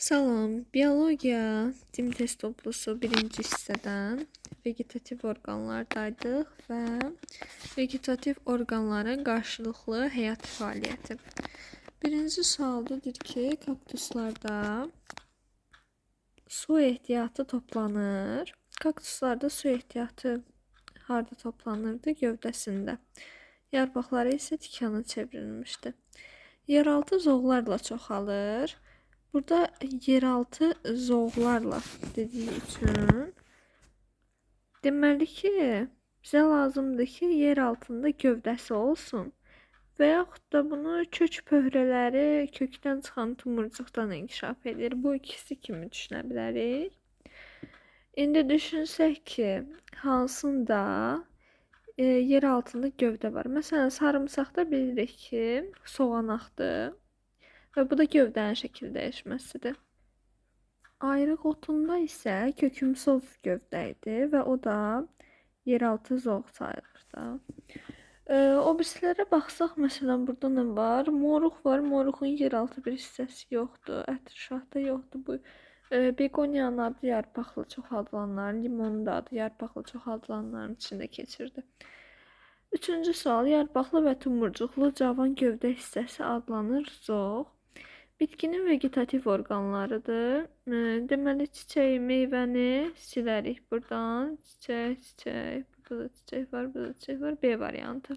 Salam, biologiya tim test toplusu birinci hissədən vegetativ orqanlardaydıq və vegetativ orqanların qarşılıqlı həyat fəaliyyəti. Birinci sualda deyir ki, kaktuslarda su ehtiyatı toplanır. Kaktuslarda su ehtiyatı harda toplanırdı? Gövdəsində. Yarpaqları isə tikana çevrilmişdi. Yeraltı zoğlarla çoxalır. Burada yeraltı zoğlarla dediği üçün deməli ki, bizə lazımdır ki, yer altında gövdəsi olsun və yaxud da bunu kök pöhrələri kökdən çıxan tumurcuqdan inkişaf edir. Bu ikisi kimi düşünə bilərik. İndi düşünsək ki, hansında yer altında gövdə var. Məsələn, sarımsaqda bilirik ki, soğanaqdır. Və bu da gövdənin şəkil dəyişməsidir. Ayrıq otunda isə kökümsöz gövdə idi və o da yeraltı zoğ sayılır da. O birisilərə baxsaq, məsələn, burada nə var? Moruq var. Moruğun yeraltı bir hissəsi yoxdur. Ətrişahda yoxdur. Bu begoniyanın adı yarpaqlı çoxaldılanların, limonun da adı yarpaqlı çoxaldılanların içində keçirdi. Üçüncü sual. Yarpaqlı və tumurcuqlu cavan gövdə hissəsi adlanır zoğ. Bitkinin vegetativ orqanlarıdır. Deməli, çiçəyi, meyvəni silərik buradan. Çiçək. Burada da çiçək var, burada da çiçək var. B variantı.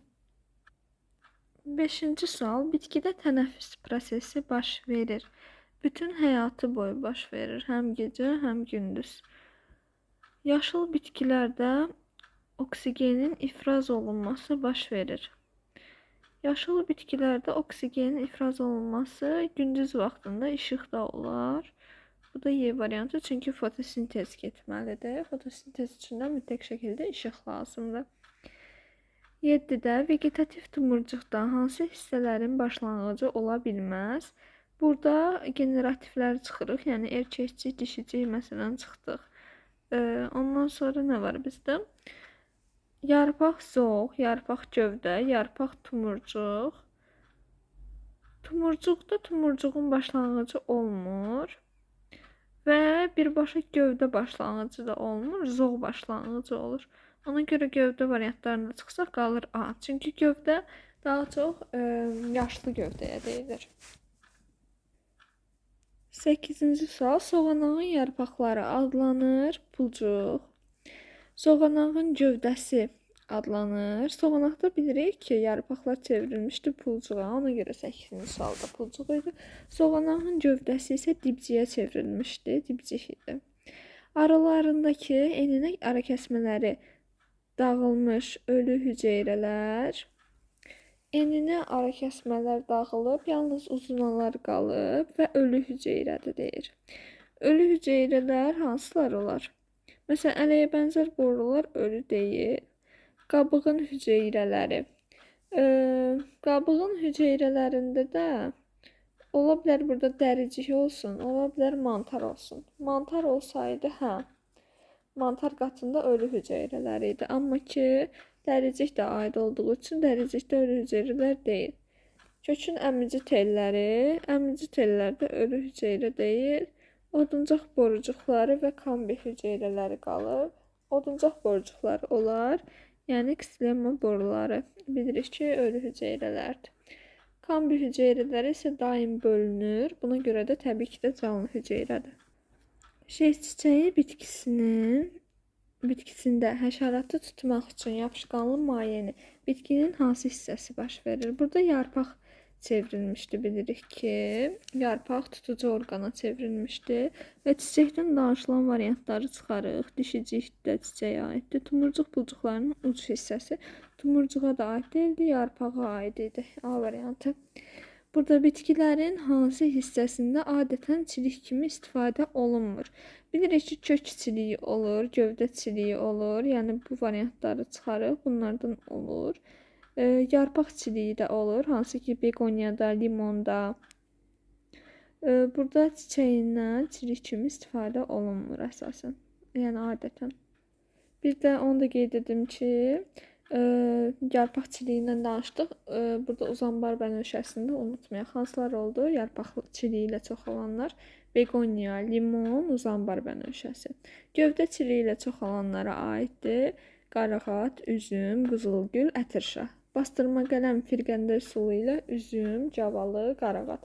Beşinci sual. Bitkidə tənəffüs prosesi baş verir. Bütün həyatı boyu baş verir. Həm gecə, həm gündüz. Yaşıl bitkilərdə oksigenin ifraz olunması baş verir. Yaşıl bitkilərdə oksigenin ifraz olunması gündüz vaxtında işıqda olar. Bu da Y variantı, çünki fotosintez getməlidir. Fotosintez üçün də mütləq şəkildə işıq lazımdır. 7-də vegetativ tumurcuqda hansı hissələrin başlanğıcı ola bilməz? Burada generativlər çıxırıq, yəni erkəkcik, dişicik məsələn çıxdıq. Ondan sonra nə var bizdə? Yarpaq zoğ, yarpaq gövdə, yarpaq tumurcuq. Tumurcuqda tumurcuğun başlanğıcı olmur və birbaşa gövdə başlanğıcı da olmur, zoğ başlanğıcı olur. Ona görə gövdə variantlarına çıxsaq qalır A. Çünki gövdə daha çox yaşlı gövdəyə deyilir. 8-ci sual. Soğanağın yarpaqları adlanır pulcuq. Soğanağın gövdəsi adlanır. Soğanaqda bilirik ki, yarpaqlar çevrilmişdi pulcuğa. Ona görə 8-ci sualda pulcuq idi. Soğanağın gövdəsi isə dibciyə çevrilmişdi. Dibcik idi. Aralarındakı enine arakəsmələri dağılmış ölü hüceyrələr. Eninə arakəsmələr dağılıb, yalnız uzunalar qalıb və ölü hüceyrədir deyir. Ölü hüceyrələr hansılar olar? Məsələn, ələyə bənzər borular ölü deyil. Qabığın hüceyrələri. Qabığın hüceyrələrində də ola bilər burada dəricik olsun, ola bilər mantar olsun. Mantar olsaydı, hə, mantar qatında ölü hüceyrələr idi. Amma ki, dəricik də aid olduğu üçün dəricikdə ölü hüceyrələr deyil. Kökün əmici tellərdə ölü hüceyrə deyil. Oduncaq borucuqları və kambi hüceyrələri qalıb. Oduncaq borucuqları olar. Yəni ksilema boruları bilirik ki, ölü hüceyrələrdir. Kambi hüceyrələri isə daim bölünür. Buna görə də təbii ki də canlı hüceyrədir. Şeh çiçəyi bitkisində həşəratı tutmaq üçün yapışqanlı mayenin bitkinin hansı hissəsi baş verir? Burada yarpaq çevrilmişdi, bilirik ki, yarpaq tutucu orqana çevrilmişdi və çiçəkdən danışılan variantları çıxarıq. Dişicik də çiçəyə aiddir. Tumurcuq pulcuqlarının uc hissəsi tumurcuğa da aid deyildi, yarpağa aid idi. A variantı. Burada bitkilərin hansı hissəsində adətən çilik kimi istifadə olunmur? Bilirik ki, kök çiliyi olur, gövdə çiliyi olur. Yəni bu variantları çıxarıq. Bunlardan olur. Yarpaq çiliyi də olur. Hansı ki, begoniyada, limonda. Burada çiçəyindən çilik kimi istifadə olunmur əsasən. Yəni adətən. Bir də onu da qeyd edim ki, Yarpaq çiliyindən danışdıq. Burada uzanbar bənövşəsində unutmayaq. Hansılar oldu? Yarpaq çiliyi ilə çoxalanlar. Begonia, limon, uzanbar bənövşəsi. Gövdə çiliyi ilə çoxalanlara aiddir. Qarağat, üzüm, qızılgül, ətirşah. Bastırma qələm firqəndə üsulu ilə üzüm, cavalı, qarağat.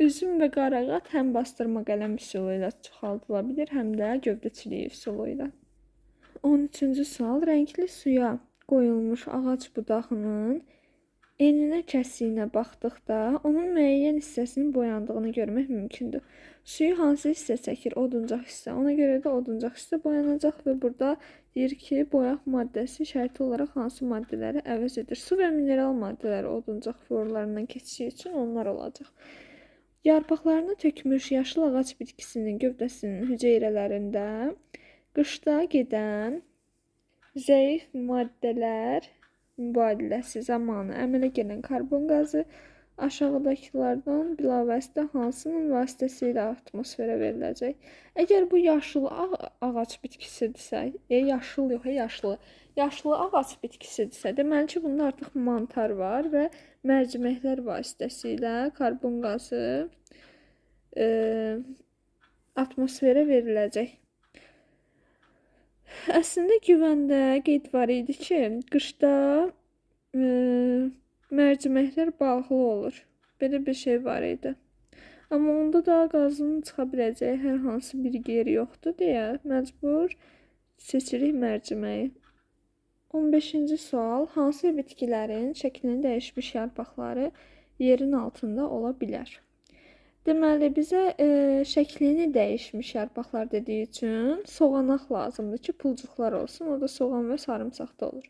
Üzüm və qarağat həm bastırma qələm üsulu ilə çoxaldıla bilir, həm də gövdə çiliyi üsulu ilə. 13-cü sual. Rəngli suya qoyulmuş ağac budağının eninə kəsiyinə baxdıqda onun müəyyən hissəsinin boyandığını görmək mümkündür. Suyu hansı hissə çəkir? Oduncaq hissə. Ona görə də oduncaq hissə boyanacaq və burada deyir ki, boyaq maddəsi şərti olaraq hansı maddələri əvəz edir? Su və mineral maddələri oduncaq florlarından keçişi üçün onlar olacaq. Yarpaqlarını tökmüş yaşıl ağac bitkisinin gövdəsinin hüceyrələrində qışda gedən zəif maddələr mübadiləsi zamanı əmələ gələn karbon qazı aşağıdakılardan bilavasitə hansının vasitəsilə atmosferə veriləcək? Əgər bu yaşıl ağac bitkisidirsə, yaşlı ağac bitkisidirsə, deməli ki, bunda artıq mantar var və mərciməklər vasitəsilə karbon qazı atmosferə veriləcək. Əslində güvəndə qeyd var idi ki, qışda mərciməklər bağlı olur. Belə bir şey var idi. Amma onda da qazın çıxa biləcəyi hər hansı bir yer yoxdur deyə məcbur seçirik mərciməyi. 15-ci sual. Hansı bitkilərin şəklini dəyişmiş yarpaqları yerin altında ola bilər? Deməli, bizə şəklini dəyişmiş yarpaqlar dediyi üçün soğanaq lazımdır ki, pulcuqlar olsun. O da soğan və sarımsaq da olur.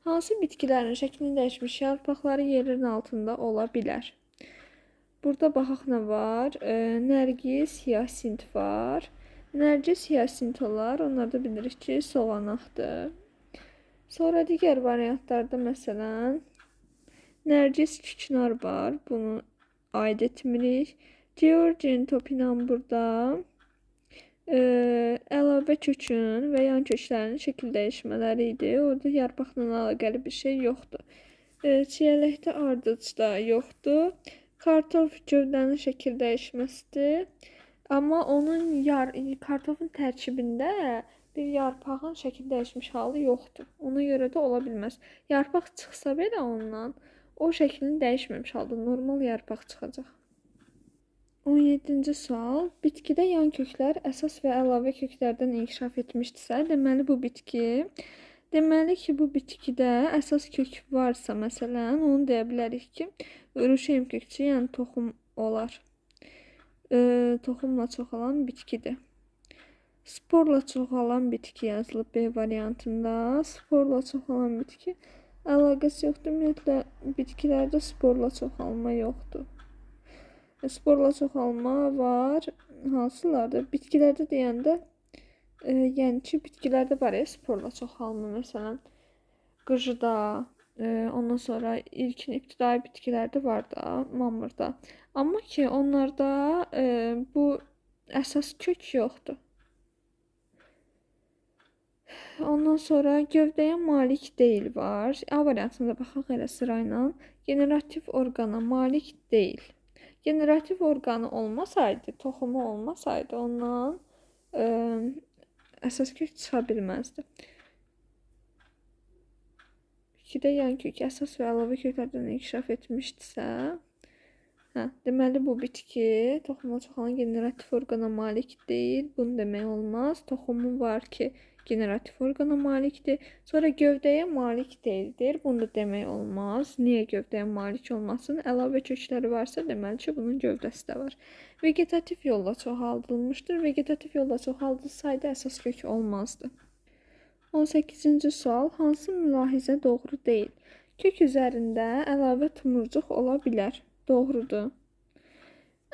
Hansı bitkilərin şəklini dəyişmiş yarpaqları yerin altında ola bilər? Burada baxaq nə var? Nərgis, hiyasint var. Nərgis, hiyasint olar. Onlar da bilirik ki, soğanaqdır. Sonra digər variantlarda məsələn Nərgis, küknar var. Bunu aid etmirik. Georgin topinan burada əlavə kökün və yan köklərinin şəkil dəyişmələri idi. Orada yarpaqla əlaqəli bir şey yoxdur. Çiyələkdə ardıc da yoxdur. Kartof gövdənin şəkil dəyişməsidir. Amma onun kartofun tərkibində bir yarpağın şəkil dəyişmiş halı yoxdur. Ona görə də ola bilməz. Yarpaq çıxsa belə ondan, o şəklini dəyişməmiş halda normal yarpaq çıxacaq. 17-ci sual. Bitkidə yan köklər əsas və əlavə köklərdən inkişaf etmişdirsə, deməli ki, bu bitkidə əsas kök varsa, məsələn, onu deyə bilərik ki, ürüşem kökçü, yəni toxum olar. Toxumla çoxalan bitkidir. Sporla çoxalan bitki yazılıb B variantında. Sporla çoxalan bitki əlaqəsi yoxdur. Ümumiyyətlə, bitkilərdə sporla çoxalma yoxdur. Sporla çoxalma var. Hansılardır? Bitkilərdə deyəndə, yəni ki, bitkilərdə var sporla çoxalma. Məsələn, qıcıda, ondan sonra ilkin ibtidai bitkilərdə var da, mamırda. Amma ki, onlarda bu əsas kök yoxdur. Ondan sonra gövdəyə malik deyil var. A variantında baxaq elə sırayla. Generativ orqana malik deyil. Generativ orqanı olmasaydı, toxumu olmasaydı ondan əsas kök çıxa bilməzdi. 2-də yan kök əsas və əlavə köklərdən inkişaf etmişdirsə, deməli bu bitki toxumla çoxalan generativ orqana malik deyil. Bunu demək olmaz. Toxumu var ki, generativ orqana malikdir. Sonra gövdəyə malik deyildir. Bunu da demək olmaz. Niyə gövdəyə malik olmasın? Əlavə kökləri varsa, deməli ki, bunun gövdəsi də var. Vegetativ yolla çoxaldılmışdır. Vegetativ yolla çoxaldılsaydı əsas kök olmazdı. 18-ci sual. Hansı mülahizə doğru deyil? Kök üzərində əlavə tumurcuq ola bilər. Doğrudur.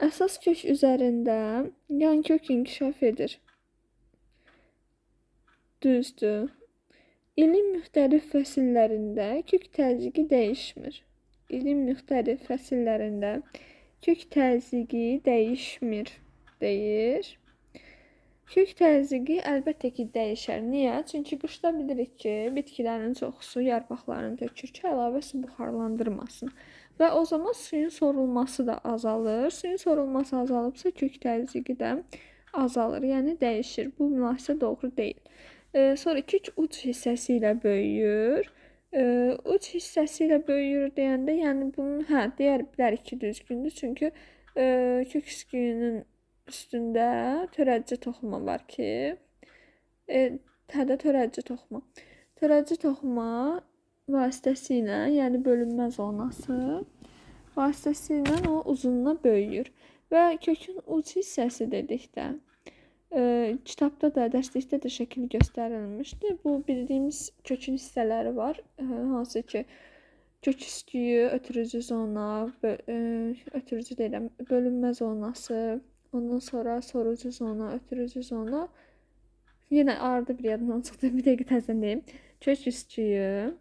Əsas kök üzərində yan kök inkişaf edir. Düzdür. İlin müxtəlif fəsillərində kök təzyiqi dəyişmir. İlin müxtəlif fəsillərində kök təzyiqi dəyişmir deyir. Kök təzyiqi əlbəttə ki, dəyişər. Niyə? Çünki qışda bilirik ki, bitkilərin çoxusu yarpaqlarını tökür ki, əlavə su buxarlandırmasın. Və o zaman suyun sorulması da azalır. Suyun sorulması azalıbsa kök təzyiqi də azalır, yəni dəyişir. Bu münasibədə doğru deyil. Sonra kök uc hissəsi ilə böyüyür. Uc hissəsi ilə böyüyür deyəndə, yəni bunun deyə bilərik ki, düzgündür. Çünki kök üsküyünün üstündə törədici toxuma var ki, törədici toxuma. Törədici toxuma vasitəsilə, yəni bölünmə zonası vasitəsilə o uzunluğa böyüyür. Və kökün uc hissəsi dedikdə, kitabda da, dərslikdə də şəkil göstərilmişdi. Bu bildiyimiz kökün hissələri var, hansı ki, kök üsküyü, ötürücü zona, ötürücü deyirəm, bölünmə zonası, ondan sonra sorucu zona, ötürücü zona. Yenə arada bir yadımdan çıxdı, bir dəqiqə təzədən deyim. Kök üsküyü,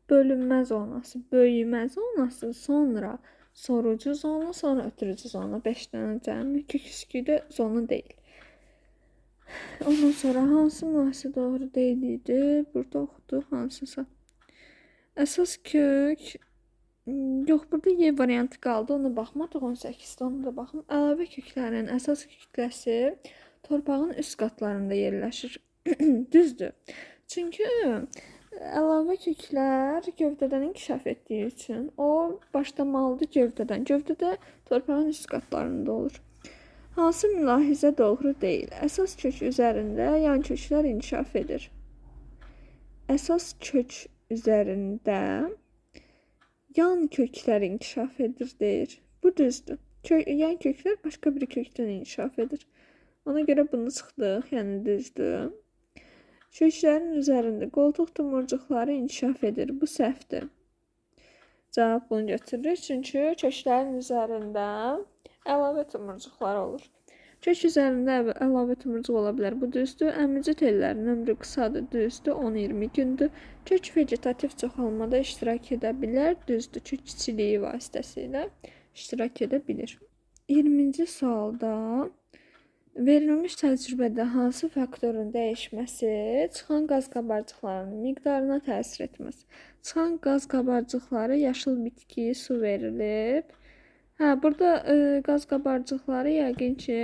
bölünmə zonası, böyümə zonası, sonra sorucu zona, sonra ötürücü zona. 5 dənə cəmi. Kök üsküyü zona deyil. Ondan sonra hansı mühasisə doğru deyil idi? Burada oxudu hansısa. Əsas kök, yox, burada Y variantı qaldı, ona baxmadıq 18-də, onu da baxın. Əlavə köklərin əsas kütləsi torpağın üst qatlarında yerləşir. Düzdür. Çünki əlavə köklər gövdədən inkişaf etdiyi üçün o başlamalıdır gövdədən. Gövdədə torpağın üst qatlarında olur. Hansı mülahizə doğru deyil? Əsas kök üzərində yan köklər inkişaf edir. Əsas kök üzərində yan köklər inkişaf edir deyir. Bu düzdür. Yan köklər başqa bir kökdən inkişaf edir. Ona görə bunu çıxdıq, yəni düzdür. Köklərin üzərində qoltuq tumurcuqları inkişaf edir. Bu səhvdir. Cavab bunu götürür. Çünki köklərin üzərində əlavə tumurcuqlar olur. Kök üzərində əlavə tumurcuq ola bilər. Bu düzdür. Əmici tellərin ömrü qısadır. Düzdür. 10-20 gündür. Kök vegetativ çoxalmada iştirak edə bilər. Düzdür. Kök kiçiliyi vasitəsilə iştirak edə bilir. 20-ci sualda verilmiş təcrübədə hansı faktorun dəyişməsi çıxan qaz qabarcıqlarının miqdarına təsir etməz? Çıxan qaz qabarcıqları yaşıl bitkiyə su verilib. Burada qaz qabarcıqları yəqin ki,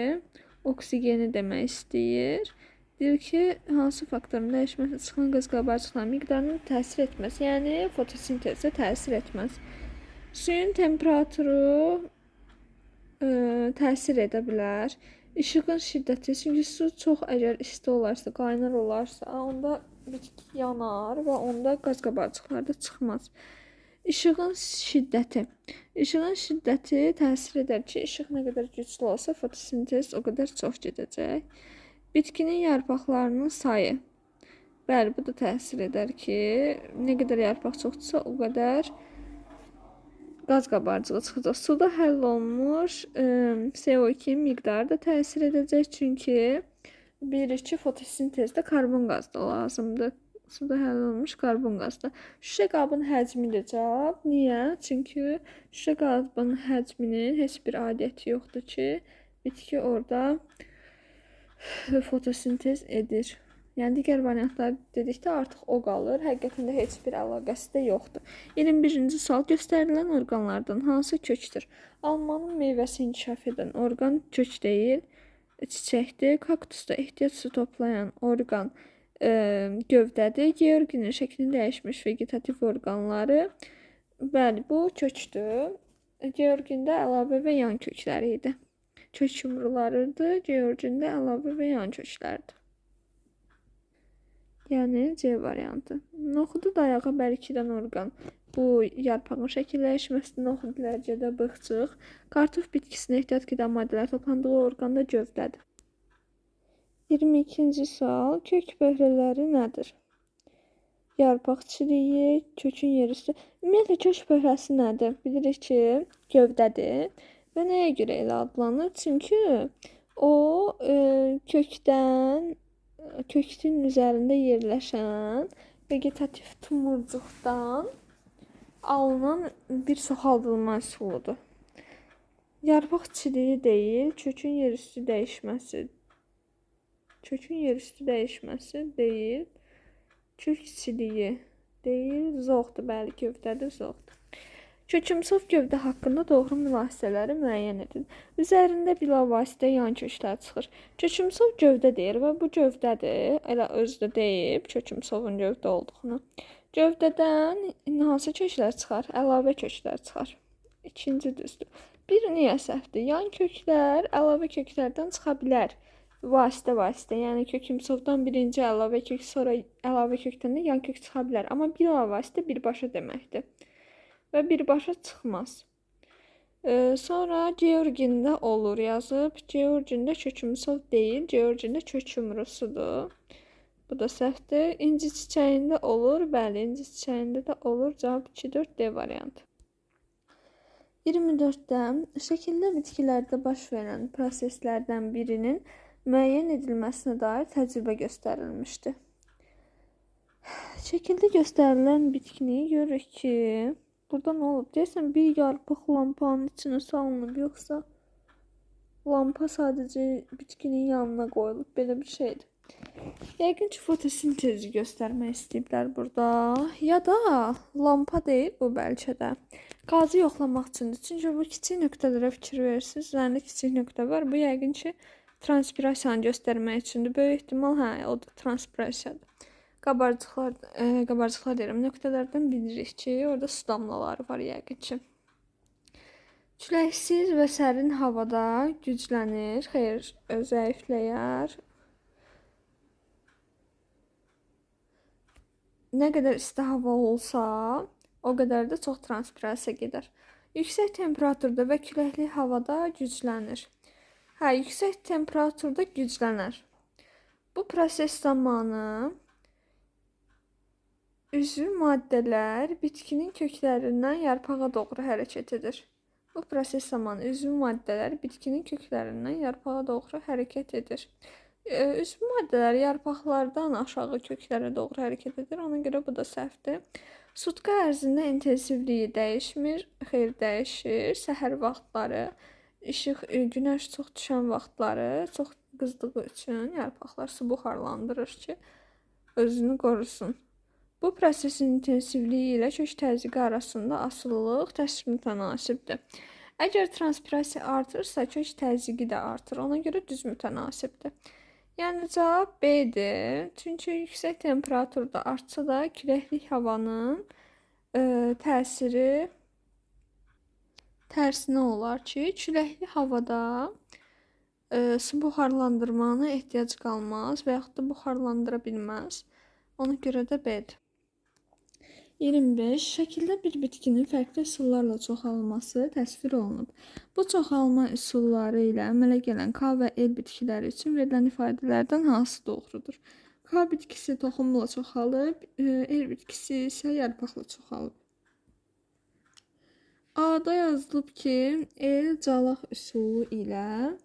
oksigeni demək istəyir. Deyir ki, hansı faktorun dəyişməsi çıxan qaz qabarcıqlarının miqdarına təsir etməz. Yəni, fotosintezə təsir etməz. Suyun temperaturu təsir edə bilər. İşığın şiddəti, çünki su çox əgər isti olarsa, qaynar olarsa, onda bitki yanar və onda qaz qabarcıqları da çıxmaz. İşığın şiddəti. İşığın şiddəti təsir edər ki, işıq nə qədər güclü olsa, fotosintez o qədər çox gedəcək. Bitkinin yarpaqlarının sayı. Bəli, bu da təsir edər ki, nə qədər yarpaq çoxdursa, o qədər qaz qabarcığı çıxacaq. Suda həll olunmuş CO2 miqdarı da təsir edəcək, çünki bilirik ki, fotosintezdə karbon qaz da lazımdır. Suda həll olunmuş karbon qazda. Şüşə qabın həcmi də cavab. Niyə? Çünki şüşə qabın həcminin heç bir adiyyəti yoxdur ki, bitki orada fotosintez edir. Yəni, digər variantlar dedikdə artıq o qalır. Həqiqətən də heç bir əlaqəsi də yoxdur. 21-ci sual göstərilən orqanlardan hansı kökdür? Almanın meyvəsi inkişaf edən orqan kök deyil, çiçəkdir. Kaktusda ehtiyac su toplayan orqan gövdədir. Georginin şəklini dəyişmiş vegetativ orqanları. Bəli, bu kökdür. Georgində əlavə və yan kökləri idi. Kök yumrularıdır. Georgində əlavə və yan köklərdir. Yəni C variantı. Noxudu dayağa bərkidən orqan. Bu yarpağın şəkilləşməsində noxudlərcədə bığcıq. Kartof bitkisinə ehtiyat qidan maddələr toplandığı orqan da gövdədir. 22-ci sual. Kök böhrələri nədir? Yarpaq çiliyi, kökün yerüstü. Ümumiyyətlə, kök böhrəsi nədir? Bilirik ki, gövdədir. Və nəyə görə elə adlanır? Çünki o kökün üzərində yerləşən vegetativ tumurcuqdan alınan bir çoxaldılma üsuludur. Yarpaq çiliyi deyil, kökün yerüstü dəyişməsi. Kökün yerüstü dəyişməsi deyil. Kök çiliyi deyil, zoğdur, bəli, gövdədir, zoğdur. Kökümsüz gövdə haqqında doğru mülahizələri müəyyən edin. Üzərində bilavasitə yan köklər çıxır. Kökümsüz gövdə deyir və bu gövdədir. Elə özü də deyib kökümsüzün gövdə olduğunu. Gövdədən hansı köklər çıxar? Əlavə köklər çıxar. İkinci düzdür. Bir niyə səhvdir? Yan köklər əlavə köklərdən çıxa bilər. Vasitə, yəni kökümsüzdən birinci əlavə kök, sonra əlavə kökdən də yan kök çıxa bilər. Amma bilavasitə birbaşa deməkdir. Və birbaşa çıxmaz. Sonra Georgində olur yazıb. Georgində kökümsüz deyil, Georgində kökümrüsüdür. Bu da səhvdir. İnci çiçəyində olur, bəli, inci çiçəyində də olur. Cavab 2-4 D variantı. 24-də şəkildə bitkilərdə baş verən proseslərdən birinin müəyyən edilməsinə dair təcrübə göstərilmişdir. Şəkildə göstərilən bitkini görürük ki, burada nə olub? Deyəsən bir yarpaq lampanın içinə salınıb, yoxsa lampa sadəcə bitkinin yanına qoyulub, belə bir şeydir. Yəqin ki, fotosintezi göstərmək istəyiblər burada. Ya da lampa deyil bu bəlkə də. Qazı yoxlamaq üçündür. Çünki bu kiçik nöqtələrə fikir verirsiniz. Üzərində kiçik nöqtə var. Bu yəqin ki, transpirasiyanı göstərmək üçündür. Böyük ehtimal, o da transpirasiyadır. Qabarcıqlar deyirəm. Nöqtələrdən bilirik ki, orada su damlaları var yəqin ki. Küləksiz və sərin havada güclənir. Xeyr, zəifləyər. Nə qədər isti hava olsa, o qədər də çox transpirasiya gedər. Yüksək temperaturda və küləkli havada güclənir. Yüksək temperaturda güclənər. Bu proses zamanı üzvü maddələr bitkinin köklərindən yarpağa doğru hərəkət edir. Bu proses zamanı üzvü maddələr bitkinin köklərindən yarpağa doğru hərəkət edir. Üzvü maddələr yarpaqlardan aşağı köklərə doğru hərəkət edir. Ona görə bu da səhvdir. Sutka ərzində intensivliyi dəyişmir. Xeyr, dəyişir. Səhər vaxtları, günəş çox düşən vaxtları çox qızdığı üçün yarpaqlar su buxarlandırır ki, özünü qorusun. Bu prosesin intensivliyi ilə kök təzyiqi arasında asılılıq təsvir mütənasibdir. Əgər transpirasiya artırsa, kök təzyiqi də artır. Ona görə düz mütənasibdir. Yəni cavab B-dir. Çünki yüksək temperaturda artsa da küləkli havanın təsiri tərsinə olar ki, küləkli havada su buxarlandırmağına ehtiyac qalmaz və yaxud da buxarlandıra bilməz. Ona görə də B-dir. 25. Şəkildə bir bitkinin fərqli üsullarla çoxalması təsvir olunub. Bu çoxalma üsulları ilə əmələ gələn K və L bitkiləri üçün verilən ifadələrdən hansı doğrudur? K bitkisi toxumla çoxalıb, L bitkisi isə yarpaqla çoxalıb. A-da yazılıb ki, L calaq üsulu ilə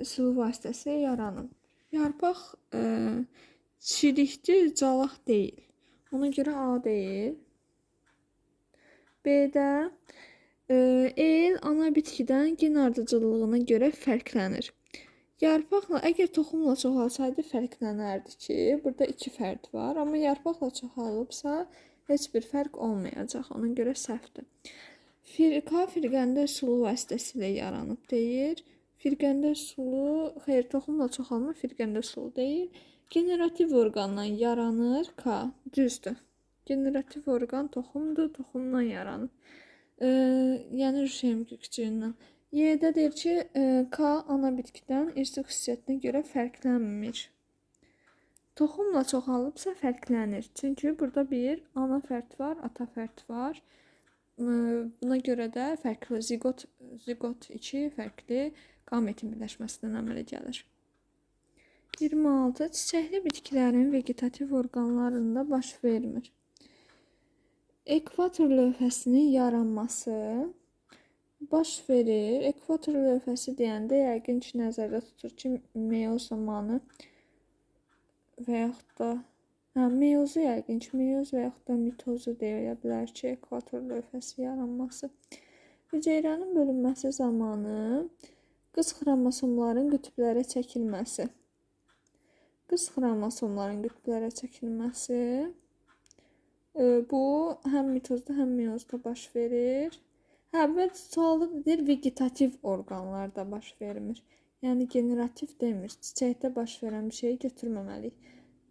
üsulu vasitəsi yaranıb. Yarpaq çilikdir, calaq deyil. Ona görə A deyil. B-də el ana bitkidən gen ardıcıllığına görə fərqlənir. Yarpaqla, əgər toxumla çoxalsaydı fərqlənərdi ki, burada iki fərq var. Amma yarpaqla çoxalıbsa heç bir fərq olmayacaq. Ona görə səhvdir. K firqəndə üsulu vasitəsilə yaranıb deyir. Firqəndə üsulu, xeyr, toxumla çoxalma firqəndə üsulu deyil. Generativ orqandan yaranır K. Düzdür. Generativ orqan toxumdur, toxumdan yaranır. Yəni rüşeym kökçüyündən. Y-də deyir ki, K ana bitkidən irsi xüsusiyyətinə görə fərqlənmir. Toxumla çoxalıbsa fərqlənir. Çünki burada bir ana fərd var, ata fərd var. Buna görə də fərqli zigot 2 fərqli qametin birləşməsindən əmələ gəlir. 26. Çiçəkli bitkilərin vegetativ orqanlarında baş vermir. Ekvator lövhəsinin yaranması baş verir. Ekvator lövhəsi deyəndə yəqin ki, nəzərdə tutur ki, meyoz zamanı və yaxud da meyozu yəqin ki, meyoz və yaxud da mitozu deyə bilər ki, ekvator lövhəsi yaranması. Hüceyrənin bölünməsi zamanı qız xromosomların qütblərə çəkilməsi. Qız xromosomların qütblərə çəkilməsi bu həm mitozda, həm meyozda baş verir. Və sualda deyir vegetativ orqanlarda baş vermir. Yəni generativ demir. Çiçəkdə baş verən bir şeyi götürməməliyik.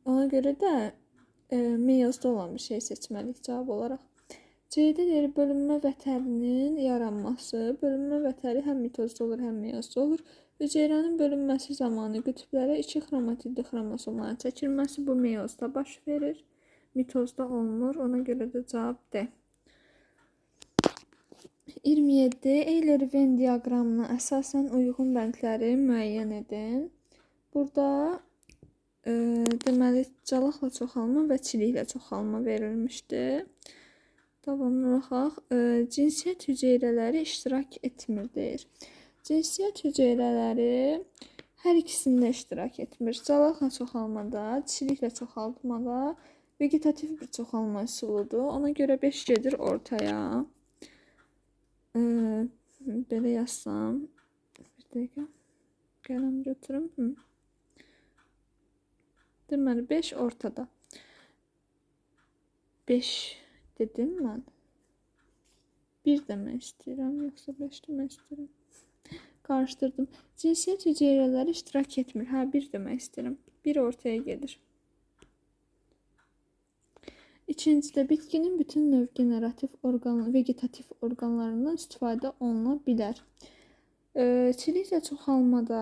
Ona görə də meyozda olan bir şey seçməliyik cavab olaraq. C-də deyir bölünmə vətərinin yaranması. Bölünmə vətəri həm mitozda olur, həm meyozda olur. Hüceyrənin bölünməsi zamanı qütblərə 2 xromatidli xromosomların çəkilməsi bu meyozda baş verir. Mitozda olmur. Ona görə də cavab D. 27. Eyler-Venn diaqramına əsasən uyğun bəndləri müəyyən edin. Burada deməli calaqla çoxalma və çiliklə çoxalma verilmişdi. Davamlı baxaq. Cinsiyyət hüceyrələri iştirak etmir deyir. Cinsiyyət hüceyrələri hər ikisində iştirak etmir. Calaqla çoxalmada, çiliklə çoxaltmada vegetativ bir çoxalma üsuludur. Ona görə 5 gedir ortaya. Belə yazsam. Bir dəqiqə. Qələm götürüm. Deməli 5 ortada. 5 dedim mən. 1 demək istəyirəm, yoxsa 5 demək istəyirəm. Qarışdırdım. Cinsiyyət hüceyrələri iştirak etmir. 1 demək istəyirəm. 1 ortaya gedir. İkincidə bitkinin bütün növ vegetativ orqanlarından istifadə oluna bilər. Çiliklə çoxalmada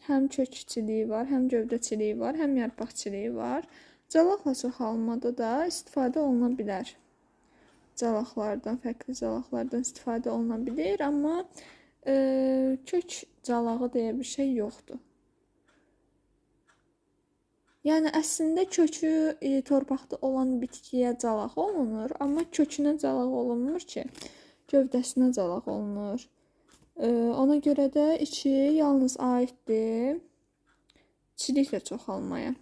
həm kök çiliyi var, həm gövdə çiliyi var, həm yarpaq çiliyi var. Calaqla çoxalmada da istifadə oluna bilər. Calaqlardan, fərqli calaqlardan istifadə oluna bilir, amma kök calağı deyə bir şey yoxdur. Yəni əslində kökü torpaqda olan bitkiyə calaq olunur, amma kökünə calaq olunmur ki, gövdəsinə calaq olunur. Ona görə də 2 yalnız aiddir çiliklə çoxalmaya.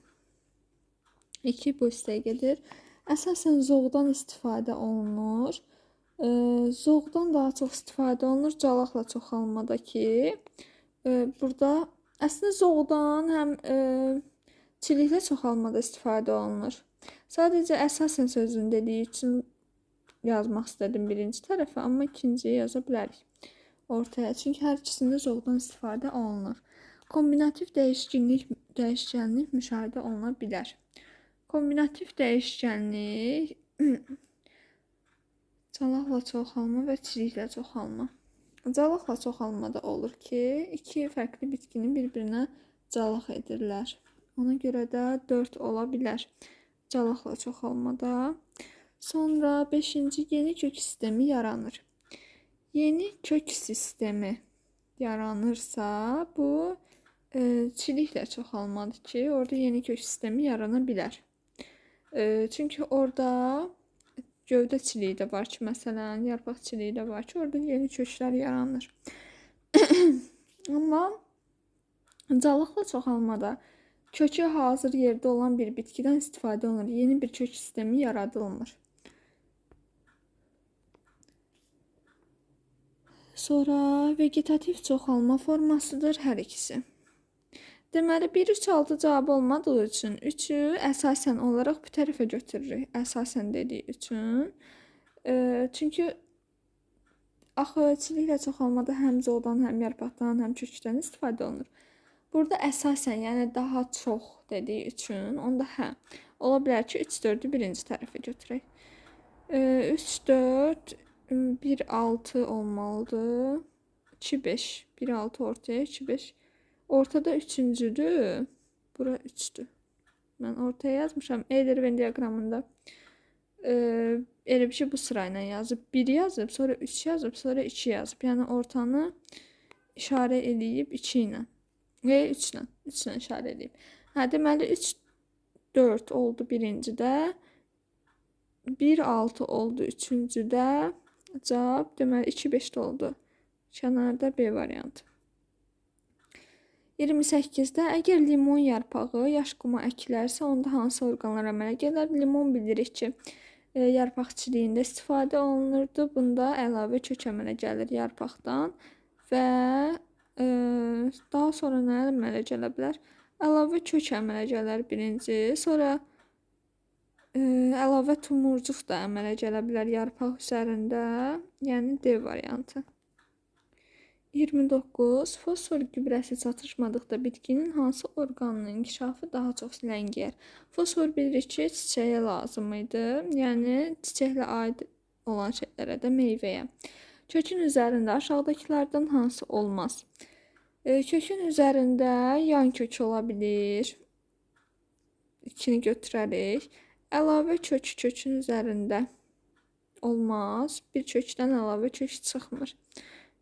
2 bu hissəyə gedir. Əsasən zoğdan istifadə olunur. Zoğdan daha çox istifadə olunur calaqla çoxalmadakı. Burada əslində zoğdan həm çiliklə çoxalmada istifadə olunur. Sadəcə əsasən sözünü dediyi üçün yazmaq istədim birinci tərəfə, amma ikinciyi yaza bilərik ortaya. Çünki hər ikisində zoğdan istifadə olunur. Kombinativ dəyişkənlik müşahidə oluna bilər. Kombinativ dəyişkənlik calaqla çoxalma və çiliklə çoxalma. Calaqla çoxalmada olur ki, 2 fərqli bitkini bir-birinə calaq edirlər. Ona görə də 4 ola bilər calaqla çoxalmada. Sonra 5-ci yeni kök sistemi yaranır. Yeni kök sistemi yaranırsa, bu çiliklə çoxalmadır ki, orada yeni kök sistemi yarana bilər. Çünki orada gövdə çiliyi də var ki, məsələn, yarpaq çiliyi də var ki, orada yeni köklər yaranır. Amma calaqla çoxalmada kökü hazır yerdə olan bir bitkidən istifadə olunur. Yeni bir kök sistemi yaradılmır. Sonra vegetativ çoxalma formasıdır hər ikisi. Deməli 1-3-6 cavab olmadığı üçün 3-ü əsasən olaraq bu tərəfə götürürük. Əsasən dediyi üçün. Çünki axı çiliklə çoxalmada həm zoğdan, həm yarpaqdan, həm kökdən istifadə olunur. Burada əsasən, yəni daha çox dediyi üçün, onda ola bilər ki, 3-4-ü birinci tərəfə götürək. 3-4, 1-6 olmalıdır. 2-5, 1-6 ortaya, 2-5. Ortada 3-cüdür. Bura 3-dür. Mən ortaya yazmışam. Eyler-Venn diaqramında elə bir şey bu sırayla yazıb. 1 yazıb, sonra 3 yazıb, sonra 2 yazıb. Yəni ortanı işarə eləyib 2 ilə. Və 3 ilə işarə edeyim. Deməli 3-4 oldu birincidə. 1-6 oldu üçüncüdə. Cavab deməli 2-5 oldu. Kənarda B variantı. 28-də əgər limon yarpağı yaş quma əkilərsə, onda hansı orqanlar əmələ gələr? Limon bilirik ki, yarpaq çiliyində istifadə olunurdu. Bunda əlavə kök əmələ gəlir yarpaqdan və daha sonra nə əmələ gələ bilər? Əlavə kök əmələ gələr birinci, sonra əlavə tumurcuq da əmələ gələ bilər yarpaq üzərində, yəni D variantı. 29. Fosfor gübrəsi çatışmadıqda bitkinin hansı orqanının inkişafı daha çox ləngiyər? Fosfor bilirik ki, çiçəyə lazım idi, yəni çiçəklə aid olan şeylərə də meyvəyə. Kökün üzərində aşağıdakılardan hansı olmaz? Kökün üzərində yan kök ola bilir. İkini götürərik. Əlavə kök kökün üzərində olmaz. Bir kökdən əlavə kök çıxmır.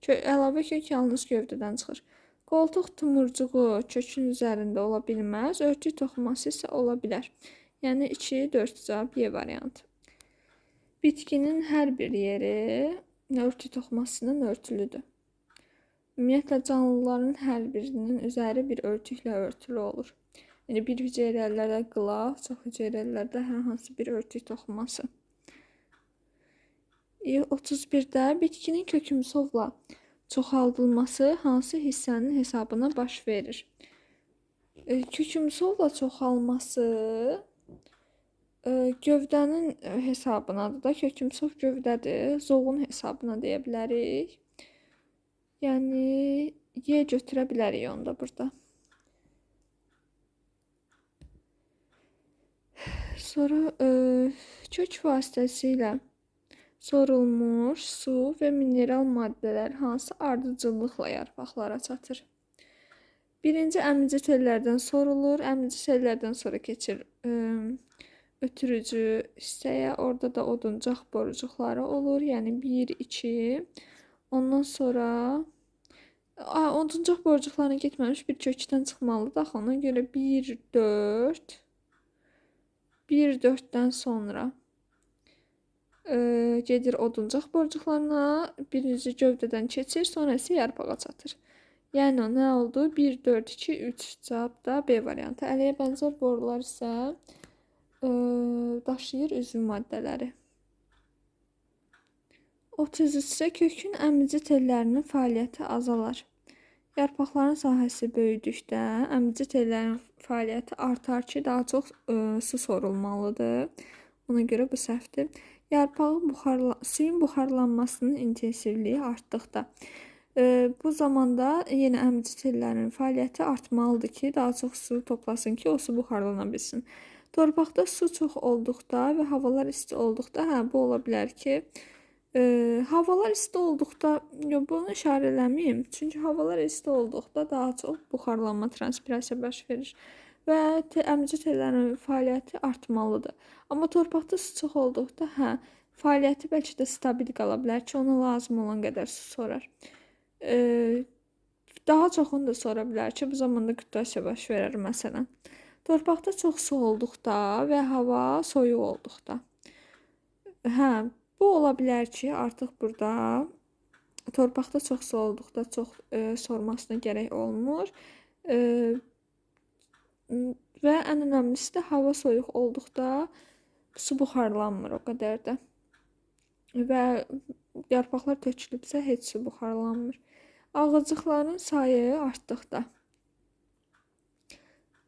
Əlavə kök yalnız gövdədən çıxır. Qoltuq tumurcuğu kökün üzərində ola bilməz, örtük toxuması isə ola bilər. Yəni 2, 4 cavab Y variantı. Bitkinin hər bir yeri örtük toxumasından örtülüdür. Ümumiyyətlə canlıların hər birinin üzəri bir örtüklə örtülü olur. Yəni bir hüceyrələrdə qılaf, çox hüceyrələrdə hər hansı bir örtük toxuması. 31-də bitkinin kökümsovla çoxaldılması hansı hissənin hesabına baş verir? Kökümsovla çoxalması gövdənin hesabınadır da, kökümsov gövdədir, zoğun hesabına deyə bilərik. Yəni Y götürə bilərik onda burada. Sonra kök vasitəsilə sorulmuş su və mineral maddələr hansı ardıcıllıqla yarpaqlara çatır? Birinci əmici tellərdən sorulur, əmici tellərdən sonra keçir ötürücü hissəyə, orada da oduncaq borucuqları olur, yəni 1, 2, ondan sonra oduncaq borucuqlarına getməmiş bir kökdən çıxmalıdır, axı ona görə 1, 4, 1, 4-dən sonra gedir oduncaq borucuqlarına, birinci gövdədən keçir, sonra isə yarpağa çatır. Yəni nə oldu? 1, 4, 2, 3 cavab da B variantı. Əliyə bənzər borular isə daşıyır üzvü maddələri. 33-də kökün əmici tellərinin fəaliyyəti azalar. Yarpaqların sahəsi böyüdükdə əmici tellərin fəaliyyəti artar ki, daha çox su sorulmalıdır. Ona görə bu səhvdir. Suyun buxarlanmasının intensivliyi artdıqda. Bu zamanda yenə əmici tellərin fəaliyyəti artmalıdır ki, daha çox su toplasın ki, o su buxarlana bilsin. Torpaqda su çox olduqda və havalar isti olduqda, bu ola bilər ki, havalar isti olduqda, bunu işarə eləməyim, çünki havalar isti olduqda daha çox buxarlanma, transpirasiya baş verir və əmici tellərin fəaliyyəti artmalıdır. Amma torpaqda su çox olduqda, fəaliyyəti bəlkə də stabil qala bilər ki, ona lazım olan qədər su sorar. Daha çoxunu da sora bilər ki, bu zamanda kütləsiya baş verər məsələn. Torpaqda çox su olduqda və hava soyuq olduqda. Bu ola bilər ki, artıq burada torpaqda çox su olduqda çox sormasına gərək olmur. Və ən önəmlisi də hava soyuq olduqda su buxarlanmır o qədər də. Və yarpaqlar tökülübsə heç su buxarlanmır. Ağaclıqların sayı artdıqda.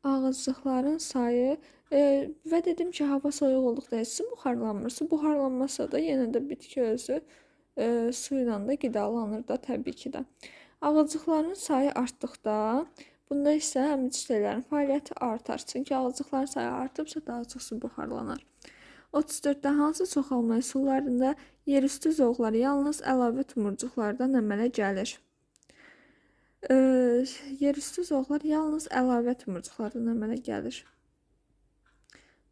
Ağaclıqların sayı və dedim ki, hava soyuq olduqda heç su buxarlanmır. Su buxarlanmasa da yenə də bitki özü su ilə də qidalanır da təbii ki də. Ağaclıqların sayı artdıqda, bunda isə əmici tellərin fəaliyyəti artar. Çünki ağaclıqların sayı artıbsa daha çox su buxarlanar. 34-də hansı çoxalma üsullarında yerüstü zoğlar yalnız əlavə tumurcuqlardan əmələ gəlir? Yerüstü zoğlar yalnız əlavə tumurcuqlardan əmələ gəlir.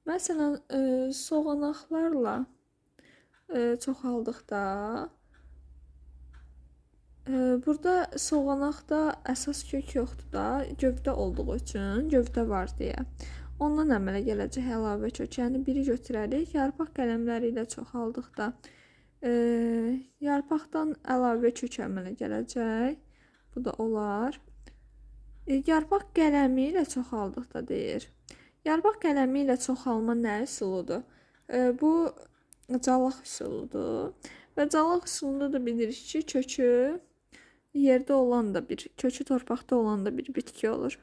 Məsələn, soğanaqlarla çoxaldıqda, burada soğanaqda əsas kök yoxdur da, gövdə olduğu üçün, gövdə var deyə. Ondan əmələ gələcək əlavə kök, yəni biri götürərik, yarpaq qələmləri ilə çoxaldıqda, yarpaqdan əlavə kök əmələ gələcək, bu da olar. Yarpaq qələmi ilə çoxaldıqda deyir. Yarpaq qələmi ilə çoxalma nə üsuludur? Bu calaq üsuludur. Və calaq üsulunda da bilirik ki, kökü yerdə olan da bir, kökü torpaqda olan da bir bitki olur.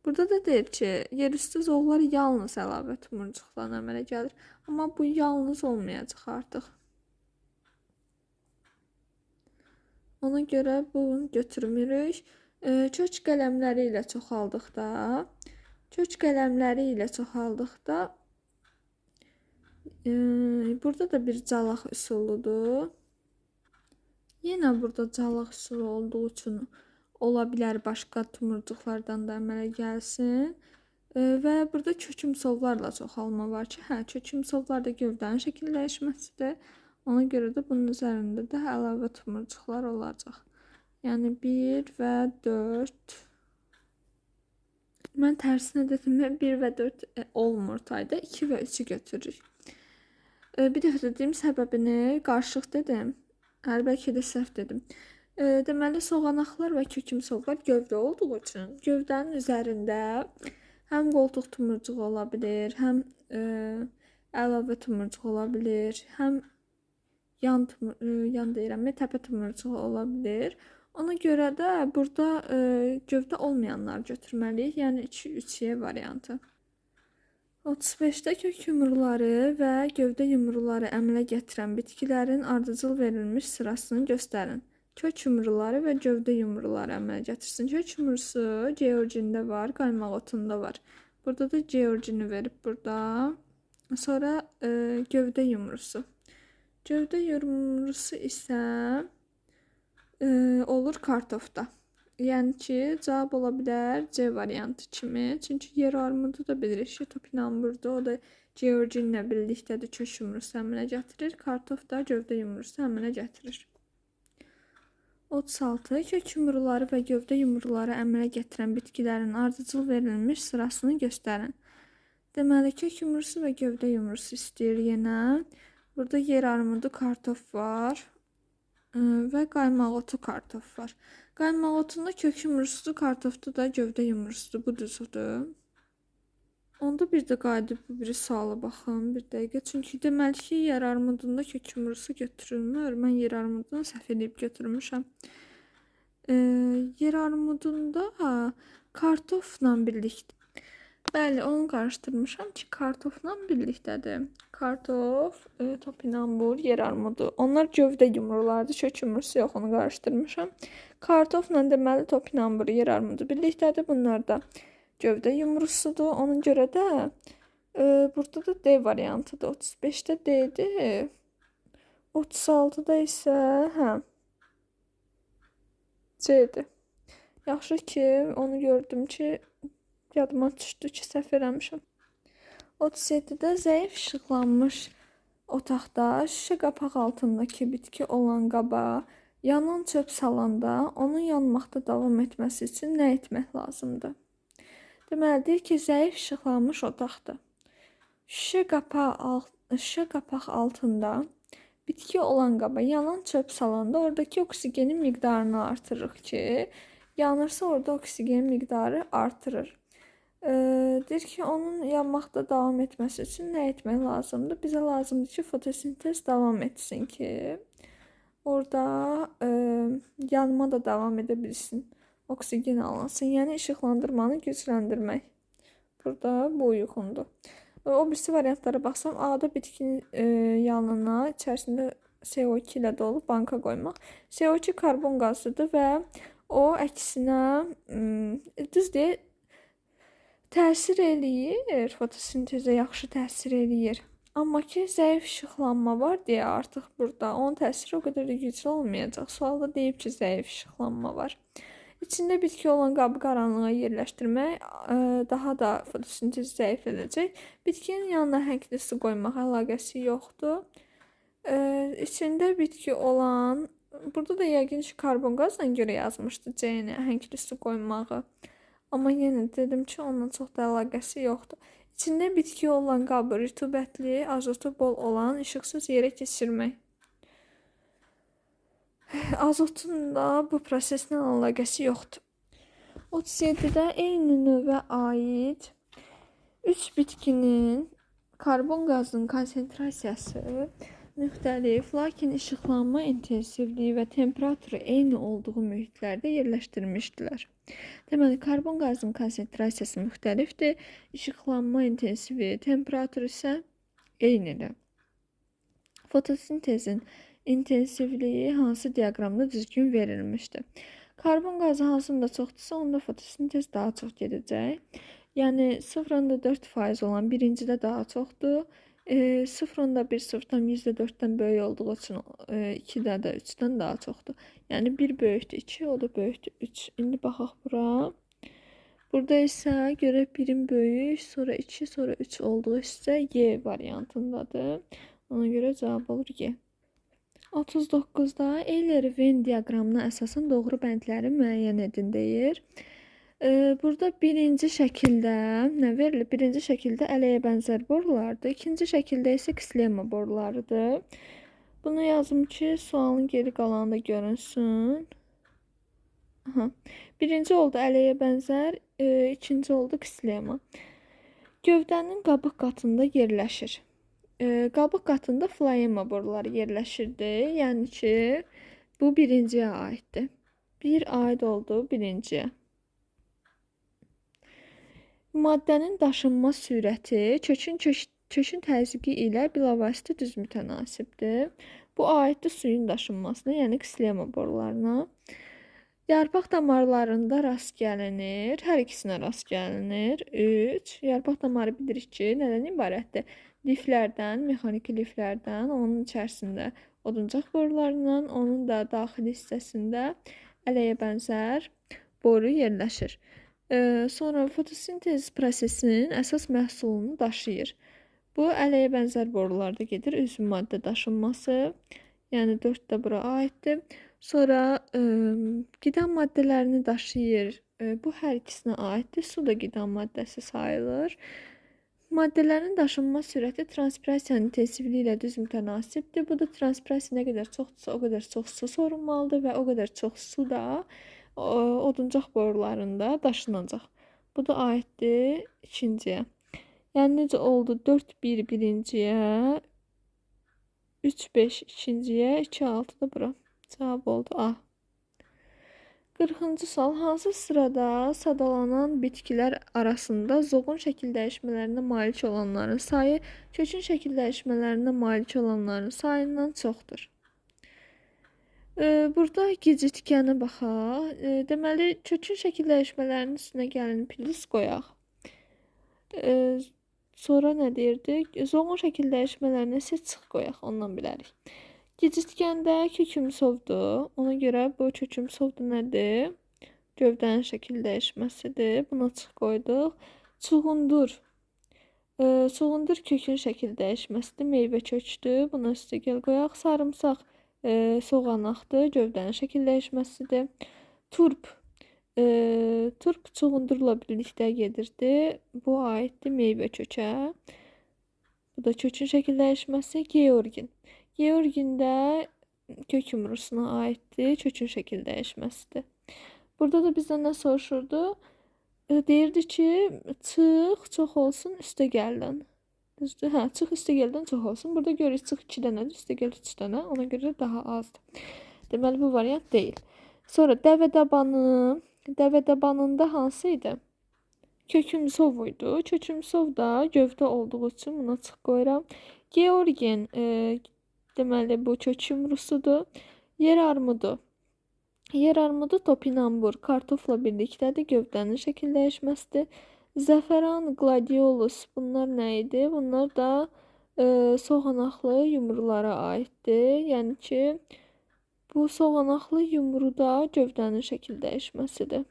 Burada da deyir ki, yerüstü zoğlar yalnız əlavə tumurcuqdan əmələ gəlir. Amma bu yalnız olmayacaq artıq. Ona görə bunu götürmürük. Kök qələmləri ilə çoxaldıqda, burada da bir calaq üsuludur. Yenə burada calaq üsulu olduğu üçün ola bilər başqa tumurcuqlardan da əmələ gəlsin. Və burada kökümsovlarla çoxalma var ki, kökümsovlar da gövdənin şəkilləşməsidir. Ona görə də bunun üzərində də əlavə tumurcuqlar olacaq. Yəni 1 və 4. Mən tərsinə dedim, 1 və 4 olmur tayda, 2 və 3'ü götürürük. Bir dəfə dediyim səbəbini qarışıq dedim. Bəlkə də səhv dedim. Deməli, soğanaqlar və kökümsovlar gövdə olduğu üçün gövdənin üzərində həm qoltuq tumurcuğu ola bilir, həm əlavə tumurcuq ola bilir, həm təpə tumurcuğu ola bilir. Ona görə də burada gövdə olmayanlar götürməliyik, yəni 2-3 variantı. 35-də kök yumruları və gövdə yumruları əmələ gətirən bitkilərin ardıcıl verilmiş sırasını göstərin. Kök yumruları və gövdə yumruları əmələ gətirsin. Kök yumrusu georgində var, qaymaq otunda var. Burada da georgini verib burada. Sonra gövdə yumrusu. Gövdə yumrusu isə olur kartofda. Yəni ki, cavab ola bilər C variantı kimi. Çünki yer armudu da bilirik ki, topinamburda, o da georginlə birlikdədir, kök yumrusu əmələ gətirir. Kartof da gövdə yumrusu əmələ gətirir. 36. Kök yumruları və gövdə yumruları əmələ gətirən bitkilərin ardıcıl verilmiş sırasını göstərin. Deməli, kök yumrusu və gövdə yumrusu istəyir yenə. Burada yer armudu, kartof var və qaymaq otu, kartof var. Qaymaq otunda kök yumrusudur, kartofda da gövdə yumrusudur. Bu düzdür. Onda bir də qayıdıb bu biri suala baxın bir dəqiqə. Çünki deməli ki, yer armudunda kök yumrusu götürülmür. Mən yer armudunu səhv edib götürmüşəm. Yer armudunda kartofla birlikdə. Bəli, onu qarışdırmışam ki, kartofla birlikdədir. Kartof, topinambur, yer armudu. Onlar gövdə yumrulardır, kök yumrusu yox, onu qarışdırmışam. Kartofla deməli topinambur, yer armudu birlikdədir. Bunlar da gövdə yumrusudur. Ona görə də burada da D variantıdır. 35-də D'dir. 36-da isə C'dir. Yaxşı ki, onu gördüm ki, yadıma düşdü ki, səhv eləmişəm. 37-də zəif işıqlanmış otaqda şüşə qapaq altındakı bitki olan qaba yanan çöp salanda onun yanmaqda davam etməsi üçün nə etmək lazımdır? Deməli, deyir ki, zəif işıqlanmış otaqdır. Şüşə qapaq altında bitki olan qaba yanan çöp salanda oradakı oksigenin miqdarını artırırıq ki, yanırsa orada oksigen miqdarı artırır. Deyir ki, onun yanmaqda davam etməsi üçün nə etmək lazımdır? Bizə lazımdır ki, fotosintez davam etsin ki, orada yanma da davam edə bilsin. Oksigen alınsın. Yəni işıqlandırmanı gücləndirmək. Burada bu uyğundur. O birisi variantlara baxsam, A-da bitkinin yanına içərisində CO2 ilə dolu banka qoymaq. CO2 karbon qazıdır və o əksinə düz deyil, təsir eləyir, fotosintezə yaxşı təsir eləyir. Amma ki, zəif işıqlanma var deyə artıq burada onun təsiri o qədər də güclü olmayacaq. Sualda deyib ki, zəif işıqlanma var. İçində bitki olan qabı qaranlığa yerləşdirmək daha da fotosintezi zəif edəcək. Bitkinin yanına həngli su qoymaq əlaqəsi yoxdur. İçində bitki olan, burada da yəqin ki, karbon qazla görə yazmışdı C-ni, həngli su qoymağı. Amma yenə dedim ki, onunla çox da əlaqəsi yoxdur. İçində bitki olan qabı rütubətli, azotu bol olan işıqsız yerə keçirmək. Azotun da bu proseslə əlaqəsi yoxdur. 37-də eyni növə aid 3 bitkinin Karbon qazının konsentrasiyası müxtəlif, lakin işıqlanma intensivliyi və temperaturu eyni olduğu mühitlərdə yerləşdirmişdilər. Deməli, karbon qazının konsentrasiyası müxtəlifdir, işıqlanma intensivliyi, temperaturu isə eynidir. Fotosintezin intensivliyi hansı diaqramda düzgün verilmişdir? Karbon qazı hansında çoxdursa, onda fotosintez daha çox gedəcək. Yəni 0,4% olan birincidə daha çoxdur. 0,1 sıfırdan %4-dən böyük olduğu üçün 2-də də 3-dən daha çoxdur. Yəni 1 böyükdür 2, o da böyükdür 3. İndi baxaq bura. Burada isə görək 1-in böyük, sonra 2, sonra 3 olduğu isə Y variantındadır. Ona görə cavab olur Y. 39-da Euler-Venn diaqramına əsasən doğru bəndləri müəyyən edin deyir. Burada birinci şəkildə nə verilir? Birinci şəkildə ələyə bənzər borulardır. İkinci şəkildə isə kislema borularıdır. Bunu yazım ki, sualın geri qalanı da görünsün. Birinci oldu ələyə bənzər, ikinci oldu kislema. Gövdənin qabıq qatında yerləşir. Qabıq qatında floema boruları yerləşirdi. Yəni ki, bu birinciyə aiddir. Bir aid oldu birinciyə. Maddənin daşınma sürəti kökün təzyiqi ilə bilavasitə düz mütənasibdir. Bu aiddir suyun daşınmasına, yəni kislema borularına. Yarpaq damarlarında rast gəlinir. Hər ikisinə rast gəlinir. 3. Yarpaq damarı bilirik ki, nədən ibarətdir? Liflərdən, mexaniki liflərdən, onun içərisində oduncaq borularından, onun da daxili hissəsində ələyə bənzər boru yerləşir. Sonra fotosintez prosesinin əsas məhsulunu daşıyır. Bu ələyə bənzər borularda gedir. Üzvü maddə daşınması, yəni 4 də bura aiddir. Sonra qida maddələrini daşıyır. Bu hər ikisinə aiddir. Su da qida maddəsi sayılır. Maddələrin daşınma sürəti transpirasiyanın intensivliyi ilə düz mütənasibdir. Bu da transpirasiya nə qədər çoxdursa, o qədər çox su sorulmalıdır və o qədər çox su da oduncaq borularında daşınacaq. Bu da aiddir ikinciyə. Yəni necə oldu? 4-1 birinciyə, 3-5 ikinciyə, 2-6 da bura. Cavab oldu A. 40-cı sual. Hansı sırada sadalanan bitkilər arasında zoğun şəkil dəyişmələrinə malik olanların sayı kökün şəkil dəyişmələrinə malik olanların sayından çoxdur? Burada gecitkəni baxaq. Deməli, kökün şəkil dəyişmələrinin üstünə gəlin plus qoyaq. Sonra nə deyirdik? Zoğun şəkil dəyişmələrinə isə çıx qoyaq, ondan bilərik. Gecitkəndə kökümsovdur. Ona görə bu kökümsovdur nədir? Gövdənin şəkil dəyişməsidir. Buna çıx qoyduq. Çuğundur. Çuğundur kökün şəkil dəyişməsidir. Meyvə kökdür. Buna üstə gəl qoyaq. Sarımsaq soğanaqdır. Gövdənin şəkil dəyişməsidir. Turp. Turp çuğundurla birlikdə gedirdi. Bu aiddir meyvə kökə. Bu da kökün şəkil dəyişməsi. Georgin. Georgində kök yumrusuna aiddir. Kökün şəkil dəyişməsidir. Burada da bizdən nə soruşurdu? Deyirdi ki, çıx çox olsun üstə gəldən. Düzdür? Hə, çıx üstə gəldən çox olsun. Burada görürük çıx 2 dənədir, üstə gəl 3 dənə. Ona görə daha azdır. Deməli bu variant deyil. Sonra dəvədabanı. Dəvədabanında hansı idi? Kökümsov idi. Kökümsov da gövdə olduğu üçün buna çıx qoyuram. Georgin deməli bu kök yumrusudur. Yer armudu. Yer armudu topinambur, kartofla birlikdədir. Gövdənin şəkil dəyişməsidir. Zəfəran, gladiolus bunlar nə idi? Bunlar da soğanaqlı yumrulara aiddir. Yəni ki, bu soğanaqlı yumruda gövdənin şəkil dəyişməsidir.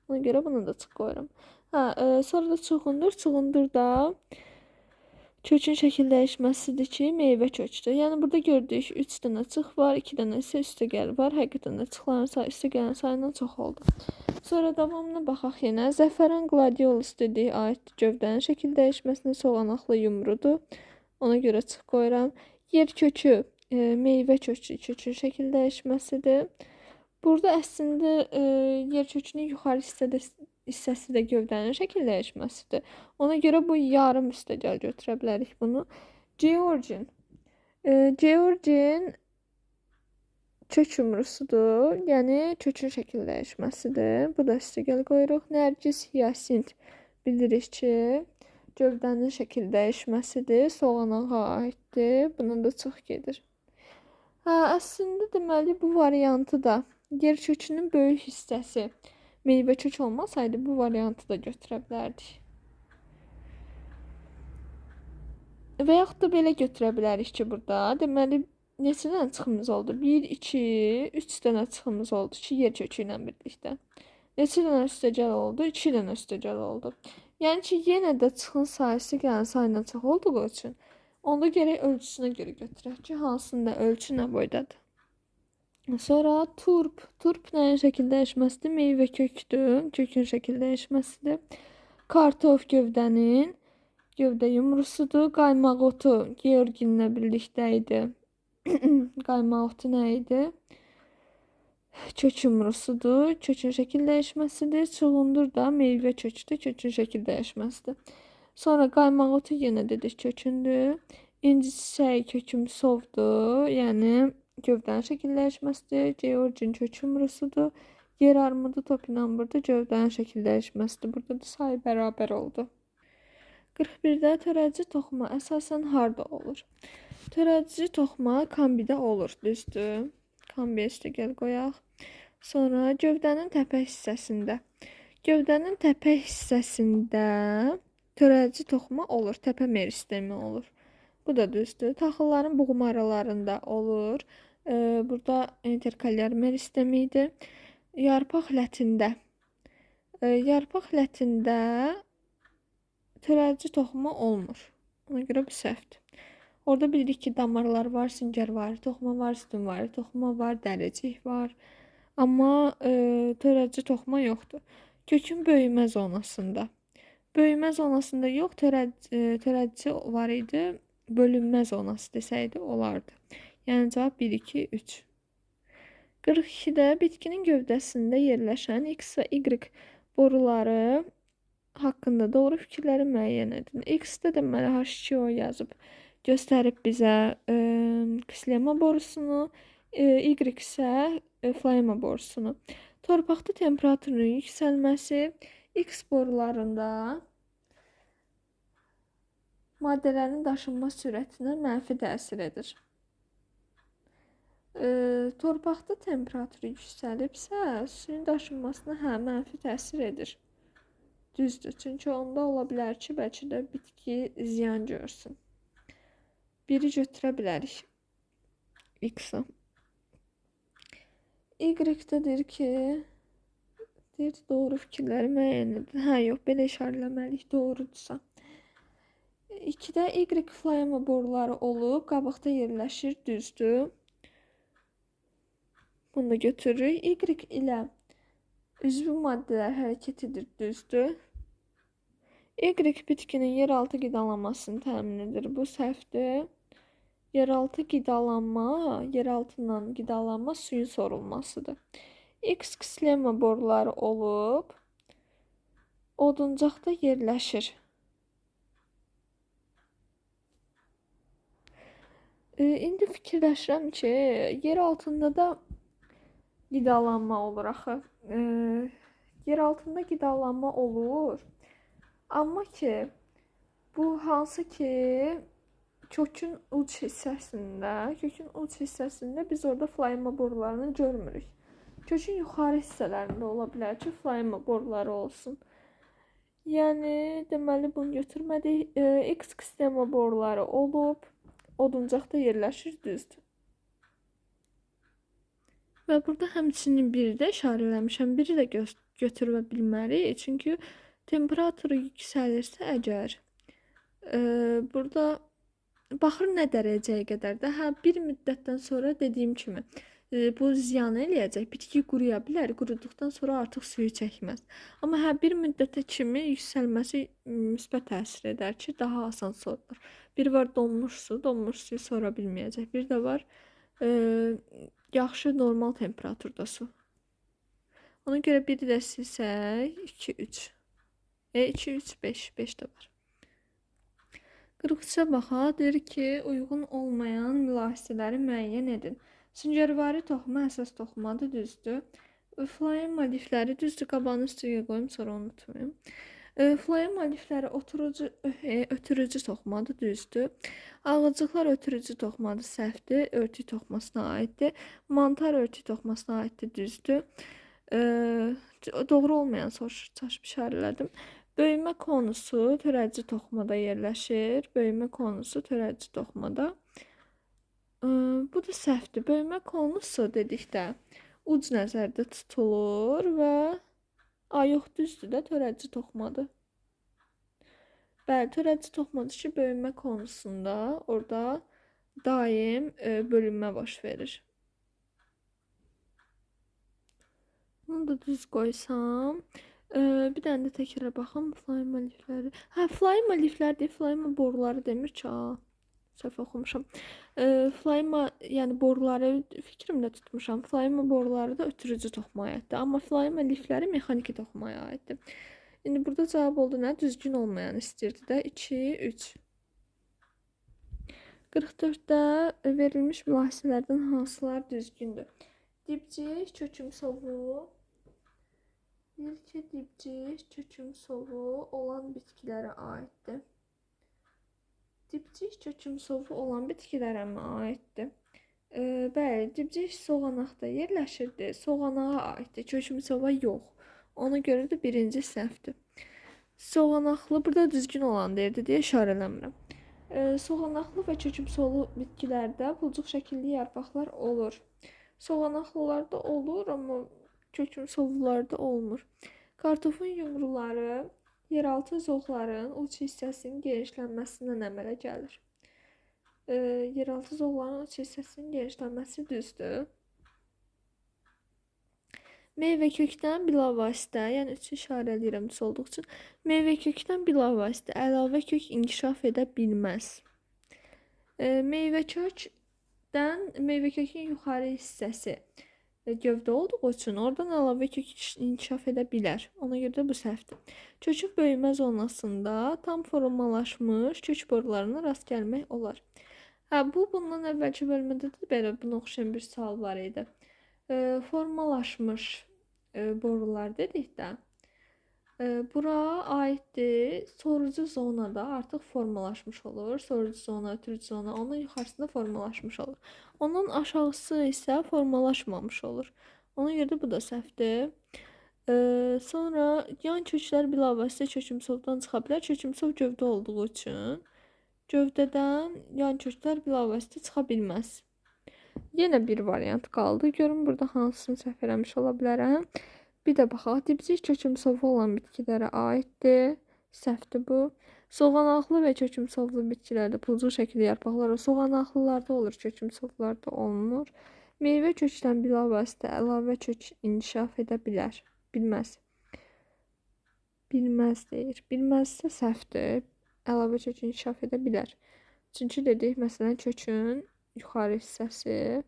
Ona görə bunu da çıx qoyuram. Sonra da çuğundur. Çuğundur da kökün şəkil dəyişməsidir ki, meyvə kökdür. Yəni burada gördük 3 dənə çıx var, 2 dənə isə üstə gəl var. Həqiqətən də çıxların sayı üstə gələn sayından çox oldu. Sonra davamına baxaq yenə. Zəfəran gladiolus dediyi aiddir gövdənin şəkil dəyişməsinə, soğanaqlı yumrudur. Ona görə çıx qoyuram. Yer kökü meyvə kökü, kökün şəkil dəyişməsidir. Burada əslində yer kökünü yuxarı hissədə hissəsi də gövdənin şəkil dəyişməsidir. Ona görə bu yarım üstəgəl götürə bilərik bunu. Georgin. Georgin kök yumrusudur. Yəni kökün şəkil dəyişməsidir. Bu da üstəgəl qoyuruq. Nərgiz, hiyasint bilirik ki, gövdənin şəkil dəyişməsidir. Soğanağa aiddir. Buna da çox gedir. Əslində deməli bu variantı da yer kökünün böyük hissəsi meyvə kök olmasaydı bu variantı da götürə bilərdik. Və yaxud da belə götürə bilərik ki, burada deməli neçə dənə çıxımız oldu? 1, 2, 3 dənə çıxımız oldu ki, yer kökü ilə birlikdə. Neçə dənə üstəgəl oldu? 2 dənə üstəgəl oldu. Yəni ki, yenə də çıxın sayısı gələn sayından çox olduğu üçün onda gərək ölçüsünə görə götürək ki, hansında ölçü nə boydadır. Sonra turp. Turp nəyin şəkil dəyişməsidir? Meyvə kökdür. Kökün şəkil dəyişməsidir. Kartof gövdənin gövdə yumrusudur. Qaymaq otu Georginlə birlikdə idi. Qaymaq otu nə idi? Kök yumrusudur. Kökün şəkil dəyişməsidir. Çuğundur da meyvə kökdür. Kökün şəkil dəyişməsidir. Sonra qaymaq otu yenə dedik kökündür. İnci çiçəyi kökümsovdur. Yəni gövdənin şəkil dəyişməsidir. Georgin kök yumrusudur. Yer armudu topinambırda gövdənin şəkil dəyişməsidir. Burada da sayı bərabər oldu. 41-də törədici toxuma əsasən harda olur? Törədici toxuma kombidə olur, düzdür. Kombiyə üstəgəl qoyaq. Sonra gövdənin təpə hissəsində. Gövdənin təpə hissəsində törədici toxuma olur, təpə meristemi olur. Bu da düzdür. Taxılların buğum aralarında olur. Burada interkalyar meristemi idi. Yarpaq lətində. Yarpaq lətində törədici toxuma olmur. Ona görə bu səhvdir. Orada bilirik ki, damarlar var, süngər var, toxuma var, sütun var, toxuma var, dəricik var. Amma törədici toxuma yoxdur. Kökün böyümə zonasında. Böyümə zonasında yox, törədici var idi. Bölünmə zonası desəydi olardı. Yəni cavab 1, 2, 3. 42-də bitkinin gövdəsində yerləşən X və Y boruları haqqında doğru fikirləri müəyyən edin. X-də deməli H2O yazıb göstərib bizə ksilema borusunu, Y isə floema borusunu. Torpaqda temperaturun yüksəlməsi X borularında maddələrin daşınma sürətinə mənfi təsir edir. Torpaqda temperatur yüksəlibsə, suyun daşınmasına mənfi təsir edir. Düzdür, çünki onda ola bilər ki, bəlkə də bitki ziyan görsün. Biri götürə bilərik X-a. Y-də deyir ki, doğru fikirləri müəyyən edin. Yox, belə işarələməliyik, doğrudursa. 2-də Y floema boruları olub, qabıqda yerləşir, düzdür. Bunu da götürürük. Y ilə üzvü maddələr hərəkət edir, düzdür. Y bitkinin yeraltı qidalanmasını təmin edir. Bu səhvdir. Yeraltı qidalanma, yeraltından qidalanma suyun sorulmasıdır. X ksilema boruları olub, oduncaqda yerləşir. İndi fikirləşirəm ki, yer altında da qidalanma olur axı. Yer altında qidalanma olur. Amma ki, bu hansı ki kökün uc hissəsində biz orada floema borularını görmürük. Kökün yuxarı hissələrində ola bilər ki, floema boruları olsun. Yəni, deməli bunu götürmədik. X ksilema boruları olub, oduncaqda yerləşir, düzdür. Və burada həmçinin biri də işarələmişəm, biri də götürə bilmərik. Çünki temperaturu yüksəlirsə əgər, burada baxır nə dərəcəyə qədər də. Bir müddətdən sonra dediyim kimi, bu ziyan eləyəcək, bitki quruya bilər, quruduqdan sonra artıq suyu çəkməz. Amma bir müddətə kimi yüksəlməsi müsbət təsir edər ki, daha asan sorulur. Bir var donmuş suyu sora bilməyəcək. Bir də var yaxşı normal temperaturda su. Ona görə 1-i də silsək 2, 3. 2, 3, 5. 5 də var. 43-ə baxaq. Deyir ki, uyğun olmayan mülahisələri müəyyən edin. Süngərvari toxuma əsas toxumadır, düzdür. Floema lifləri düzdür. Qabağını üstüyə qoyum, sonra unutmayım. Floema lifləri ötürücü toxumadır, düzdür. Ağacıqlar ötürücü toxumadır, səhvdir. Örtük toxumasına aiddir. Mantar örtük toxumasına aiddir, düzdür. Doğru olmayan soru çaşıb işarələdim. Böyümə konusu törədici toxumada yerləşir. Böyümə konusu törədici toxumada. Bu da səhvdir. Böyümə konusu dedikdə uc nəzərdə tutulur və yox, düzdür də, törədici toxumadır. Bəli, törədici toxumadır ki, böyümə konusunda orada daim bölünmə baş verir. Bunu da düz qoysam. Bir dənə də təkrara baxım. Floema lifləri. Floema lifləri deyil, floema boruları demir ki, səhv oxumuşam. Floema, yəni boruları fikrimdə tutmuşam. Floema boruları da ötürücü toxumaya aiddir. Amma floema lifləri mexaniki toxumaya aiddir. İndi burada cavab oldu nə? Düzgün olmayan istirdi də. 2, 3. 44-də verilmiş mülahisələrdən hansılar düzgündür? Dibcik, kökümsovu. Deyir ki, dibcik, kökümsovu olan bitkilərə aiddir. Dibcik kökümsovu olan bitkilərə mi aiddir? Bəli, dibcik soğanaqda yerləşirdi. Soğanağa aiddir, kökümsova yox. Ona görə də birinci səhvdir. Soğanaqlı, burada düzgün olan deyirdi deyə işarələmirəm. Soğanaqlı və kökümsovlu bitkilərdə pulcuq şəkilli yarpaqlar olur. Soğanaqlılarda olur, amma kökümsovlularda olmur. Kartofun yumruları yeraltı zoğların uç hissəsinin genişlənməsindən əmələ gəlir. Yeraltı zoğların uç hissəsinin genişlənməsi düzdür. Meyvə kökdən bilavasitə, yəni 3 işarələyirəm düz olduğu üçün. Meyvə kökdən bilavasitə əlavə kök inkişaf edə bilməz. Meyvə kökün yuxarı hissəsi gövdə olduğu üçün oradan əlavə kök inkişaf edə bilər. Ona görə də bu səhvdir. Kökün böyümə zonasında tam formalaşmış kök borularına rast gəlmək olar. Bundan əvvəlki bölmədə də belə buna oxşayan bir sual var idi. Formalaşmış borular dedikdə bura aiddir. Sorucu zonada artıq formalaşmış olur. Sorucu zona, ötürücü zona onun yuxarısında formalaşmış olur. Onun aşağısı isə formalaşmamış olur. Ona görə də bu da səhvdir. Sonra yan köklər bilavasitə kökümsovdan çıxa bilər. Kökümsov gövdə olduğu üçün gövdədən yan köklər bilavasitə çıxa bilməz. Yenə bir variant qaldı. Görün burada hansını səhv eləmiş ola bilərəm. Bir də baxaq. Dibcik kökümsovu olan bitkilərə aiddir. Səhvdir bu. Soğanaqlı və kökümsovlu bitkilərdə pulcuq şəkilli yarpaqlar soğanaqlılarda olur, kökümsovlarda olmur. Meyvə kökdən bilavasitə əlavə kök inkişaf edə bilər. Bilməz. Bilməz deyir. Bilməzsə səhvdir. Əlavə kök inkişaf edə bilər. Çünki dedik, məsələn, kökün yuxarı hissəsi,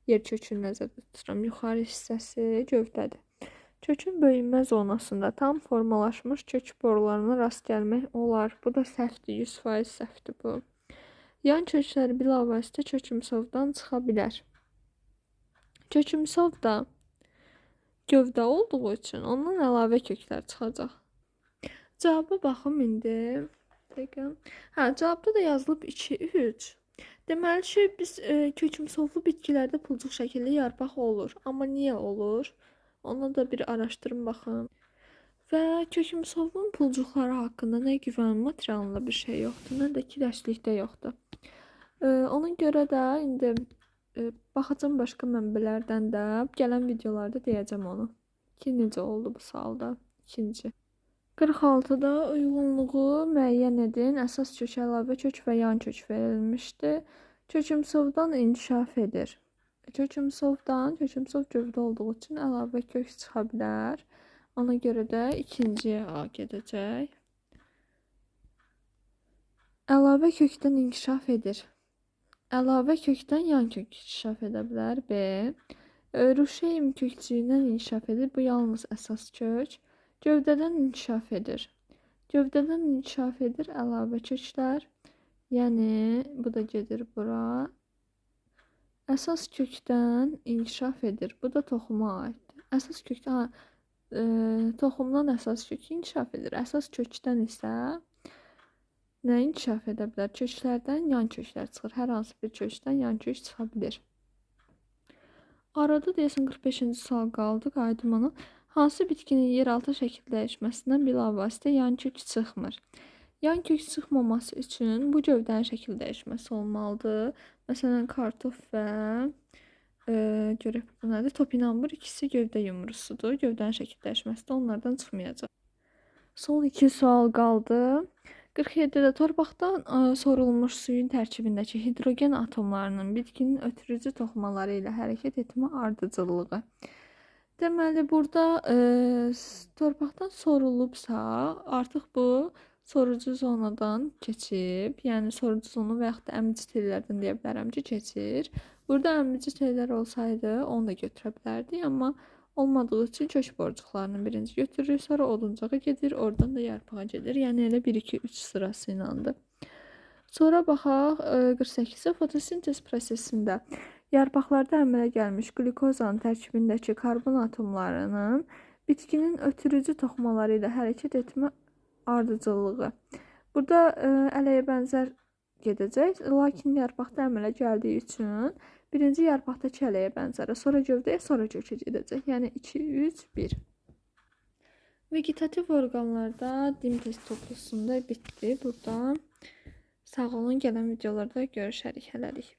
yer kökünü nəzərdə tuturam, yuxarı hissəsi gövdədir. Kökün böyümə zonasında tam formalaşmış kök borularına rast gəlmək olar. Bu da səhvdir, 100% səhvdir bu. Yan köklər bilavasitə kökümsovdan çıxa bilər. Kökümsov da gövdə olduğu üçün ondan əlavə köklər çıxacaq. Cavaba baxım indi. Cavabda da yazılıb 2, 3. Deməli ki, biz kökümsovlu bitkilərdə pulcuq şəkilli yarpaq olur. Amma niyə olur? Ona da bir araşdırın baxın. Və kökümsovun pulcuqları haqqında nə güvən materialında bir şey yoxdur, nə də ki dərslikdə yoxdur. Ona görə də indi baxacağım başqa mənbələrdən də, gələn videolarda deyəcəm onu. Ki, necə oldu bu sualda? İkinci. 46-da uyğunluğu müəyyən edin. Əsas kök, əlavə kök və yan kök verilmişdir. Kökümsovdan inkişaf edir. Kökümsov gövdə olduğu üçün əlavə kök çıxa bilər. Ona görə də ikinciyə A gedəcək. Əlavə kökdən inkişaf edir. Əlavə kökdən yan kök inkişaf edə bilər. B. Ruşeym kökçüyündən inkişaf edir. Bu yalnız əsas kök. Gövdədən inkişaf edir. Gövdədən inkişaf edir əlavə köklər. Yəni bu da gedir bura. Əsas kökdən inkişaf edir. Bu da toxuma aiddir. Əsas kökdən toxumdan əsas kök inkişaf edir. Əsas kökdən isə nə inkişaf edə bilər? Köklərdən yan köklər çıxır. Hər hansı bir kökdən yan kök çıxa bilir. Arada deyəsən 45-ci sual qaldı. Qayıdım ona. Hansı bitkinin yeraltı şəkil dəyişməsindən bilavasitə yan kök çıxmır? Yan kök çıxmaması üçün bu gövdənin şəkil dəyişməsi olmalıdır. Məsələn, kartof və görək bu nədir? Topinambur ikisi gövdə yumrusudur. Gövdənin şəkil dəyişməsi də onlardan çıxmayacaq. Son 2 sual qaldı. 47-də torpaqdan sorulmuş suyun tərkibindəki hidrogen atomlarının bitkinin ötürücü toxumaları ilə hərəkət etmə ardıcıllığı. Deməli, burada torpaqdan sorulubsa, artıq bu sorucu zonadan keçib, yəni sorucu zonu və yaxud da əmici tellərdən deyə bilərəm ki, keçir. Burada əmici tellər olsaydı, onu da götürə bilərdik, amma olmadığı üçün kök borcuqlarını birinci götürürük, sonra oduncağa gedir, oradan da yarpağa gedir. Yəni elə 1-2-3 sırası ilandır. Sonra baxaq 48-ə fotosintez prosesində yarpaqlarda əmələ gəlmiş qlikozanın tərkibindəki karbon atomlarının bitkinin ötürücü toxumaları ilə hərəkət etmə ardıcıllığı. Burada ələyə bənzər gedəcək, lakin yarpaqda əmələ gəldiyi üçün birinci yarpaqdakı ələyə bənzər, sonra gövdəyə, sonra kökə gedəcək. Yəni 2, 3, 1. Vegetativ orqanlarda dim test toplusunda bitdi. Burada sağ olun, gələn videolarda görüşərik. Hələlik.